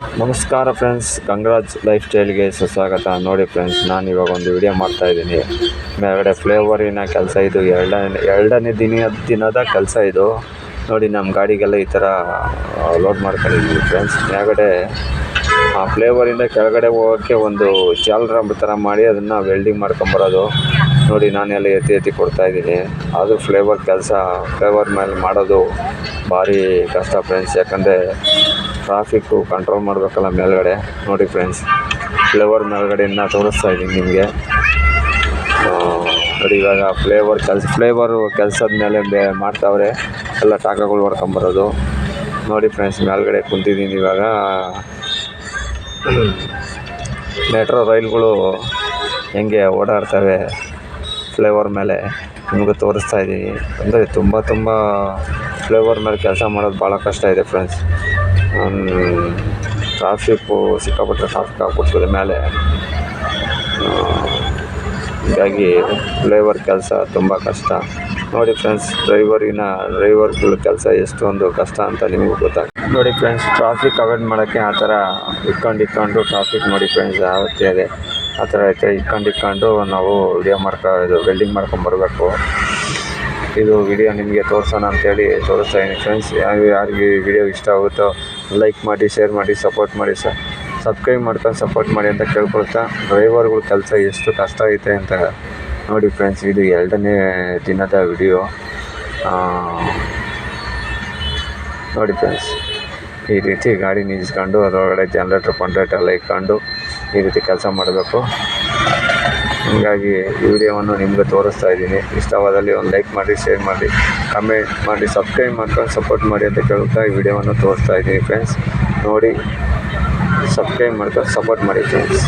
ನಮಸ್ಕಾರ friends, Gangaraj life ಸ್ಟೈಲ್ಗೆ ಸುಸ್ವಾಗತ. ನೋಡಿ ಫ್ರೆಂಡ್ಸ್, ನಾನು ಇವಾಗ ಒಂದು ವಿಡಿಯೋ ಮಾಡ್ತಾಯಿದ್ದೀನಿ. ಮೇಲ್ಗಡೆ ಫ್ಲೇವರಿನ ಕೆಲಸ ಇದು. ಎರಡನೇ ದಿನದ ಕೆಲಸ ಇದು. ನೋಡಿ, ನಮ್ಮ ಗಾಡಿಗೆಲ್ಲ ಈ ಥರ ಲೋಡ್ ಮಾಡ್ಕೊಂಡಿದ್ದೀವಿ ಫ್ರೆಂಡ್ಸ್. ಮೇಲ್ಗಡೆ ಆ ಫ್ಲೇವರಿಂದ ಕೆಳಗಡೆ ಹೋಗೋಕ್ಕೆ ಒಂದು ಜಾಲರ ಥರ ಮಾಡಿ ಅದನ್ನು ವೆಲ್ಡಿಂಗ್ ಮಾಡ್ಕೊಂಬರೋದು. ನೋಡಿ, ನಾನೆಲ್ಲ ಎತ್ತಿ ಕೊಡ್ತಾಯಿದ್ದೀನಿ. ಅದು ಫ್ಲೇವರ್ ಮೇಲೆ ಮಾಡೋದು ಭಾರಿ ಕಷ್ಟ ಫ್ರೆಂಡ್ಸ್. ಯಾಕಂದರೆ ಟ್ರಾಫಿಕ್ಕು ಕಂಟ್ರೋಲ್ ಮಾಡಬೇಕಲ್ಲ ಮೇಲ್ಗಡೆ. ನೋಡಿ ಫ್ರೆಂಡ್ಸ್, ಮೇಲ್ಗಡೆಯಿಂದ ತೋರಿಸ್ತಾ ಇದ್ದೀನಿ ನಿಮಗೆ. ನೋಡಿ, ಇವಾಗ ಫ್ಲೇವರು ಕೆಲಸದ ಮೇಲೆ ಮಾಡ್ತಾವ್ರೆ. ಎಲ್ಲ ಟಾಕಗಳು ಹೊಡ್ಕೊಂಬರೋದು. ನೋಡಿ ಫ್ರೆಂಡ್ಸ್, ಮೇಲ್ಗಡೆ ಕುಂತಿದ್ದೀನಿ ಇವಾಗ. ಮೆಟ್ರೋ ರೈಲ್ಗಳು ಹೆಂಗೆ ಓಡಾಡ್ತವೆ ಫ್ಲೇವರ್ ಮೇಲೆ ನಿಮಗೆ ತೋರಿಸ್ತಾ ಇದ್ದೀನಿ. ಅಂದರೆ ತುಂಬ ಫ್ಲೇವರ್ ಮೇಲೆ ಕೆಲಸ ಮಾಡೋದು ಭಾಳ ಕಷ್ಟ ಇದೆ ಫ್ರೆಂಡ್ಸ್. ಸಿಕ್ಕಾಪಟ್ಟೆ ಟ್ರಾಫಿಕ್ ಆಗ್ಬಿಡ್ತದೆ ಮೇಲೆ. ಹೀಗಾಗಿ ಫ್ಲೇವರ್ ಕೆಲಸ ತುಂಬ ಕಷ್ಟ. ನೋಡಿ ಫ್ರೆಂಡ್ಸ್, ಡ್ರೈವರ್ಗಳ ಕೆಲಸ ಎಷ್ಟೊಂದು ಕಷ್ಟ ಅಂತ ನಿಮಗೂ ಗೊತ್ತಾಗ್ತದೆ. ನೋಡಿ ಫ್ರೆಂಡ್ಸ್, ಟ್ರಾಫಿಕ್ ಅವಾಯ್ಡ್ ಮಾಡೋಕ್ಕೆ ಆ ಥರ ಇಟ್ಕೊಂಡು ಟ್ರಾಫಿಕ್ ನೋಡಿ ಫ್ರೆಂಡ್ಸ್ ಯಾವತ್ತೇ ಇದೆ ಆ ಥರ ಐತೆ. ಇಟ್ಕೊಂಡು ನಾವು ವೆಲ್ಡಿಂಗ್ ಮಾಡ್ಕೊಂಬರ್ಬೇಕು. ಇದು ವಿಡಿಯೋ ನಿಮಗೆ ತೋರಿಸೋಣ ಅಂತೇಳಿ ತೋರಿಸ್ತಾ ಇದ್ದೀನಿ ಫ್ರೆಂಡ್ಸ್. ಯಾರಿಗೆ ವಿಡಿಯೋ ಇಷ್ಟ ಆಗುತ್ತೋ ಲೈಕ್ ಮಾಡಿ, ಶೇರ್ ಮಾಡಿ, ಸಪೋರ್ಟ್ ಮಾಡಿ, ಸಬ್ಸ್ಕ್ರೈಬ್ ಮಾಡ್ಕೊಂಡು ಸಪೋರ್ಟ್ ಮಾಡಿ ಅಂತ ಕೇಳ್ಕೊಳ್ತಾ, ಡ್ರೈವರ್ಗಳ ಕೆಲಸ ಎಷ್ಟು ಕಷ್ಟ ಐತೆ ಅಂತ ನೋಡಿ ಫ್ರೆಂಡ್ಸ್. ಇದು ಎರಡನೇ ದಿನದ ವಿಡಿಯೋ. ನೋಡಿ ಫ್ರೆಂಡ್ಸ್, ಈ ರೀತಿ ಗಾಡಿ ನಿಲ್ಲಿಸ್ಕೊಂಡು ಅದರೊಳಗಡೆ ಜನರೇಟರ್ ಎಲ್ಲ ಇಟ್ಕೊಂಡು ಈ ರೀತಿ ಕೆಲಸ ಮಾಡಬೇಕು. ಹೀಗಾಗಿ ಈ ವಿಡಿಯೋವನ್ನು ನಿಮಗೆ ತೋರಿಸ್ತಾ ಇದ್ದೀನಿ. ಇಷ್ಟವಾದಲ್ಲಿ ಒಂದು ಲೈಕ್ ಮಾಡಿ, ಶೇರ್ ಮಾಡಿ, ಕಮೆಂಟ್ ಮಾಡಿ, ಸಬ್ಸ್ಕ್ರೈಬ್ ಮಾಡ್ಕೊಂಡು ಸಪೋರ್ಟ್ ಮಾಡಿ ಅಂತ ಕೇಳ್ತಾ ಈ ವಿಡಿಯೋವನ್ನು ತೋರಿಸ್ತಾ ಇದ್ದೀನಿ ಫ್ರೆಂಡ್ಸ್. ನೋಡಿ, ಸಬ್ಸ್ಕ್ರೈಬ್ ಮಾಡ್ಕೊಂಡು ಸಪೋರ್ಟ್ ಮಾಡಿ ಫ್ರೆಂಡ್ಸ್.